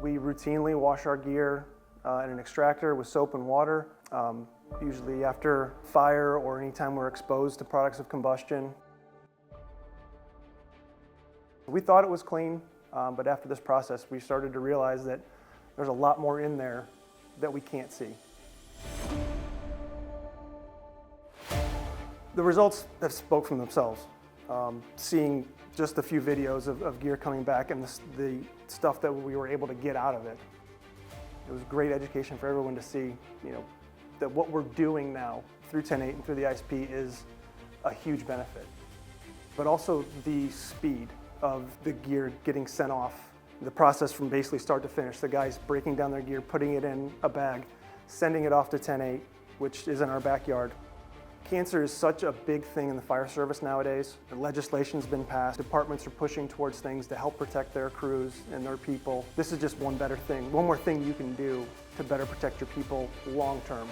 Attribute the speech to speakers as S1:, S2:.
S1: We routinely wash our gear in an extractor with soap and water, usually after fire or anytime we're exposed to products of combustion. We thought it was clean, but after this process we started to realize that there's a lot more in there that we can't see. The results have spoke for themselves. Seeing just a few videos of gear coming back and the stuff that we were able to get out of it. It was great education for everyone to see, that what we're doing now through 10.8 and through the ISP is a huge benefit. But also the speed of the gear getting sent off, the process from basically start to finish, the guys breaking down their gear, putting it in a bag, sending it off to 10.8, which is in our backyard. Cancer is such a big thing in the fire service nowadays. The legislation's been passed. Departments are pushing towards things to help protect their crews and their people. This is just one more thing you can do to better protect your people long term.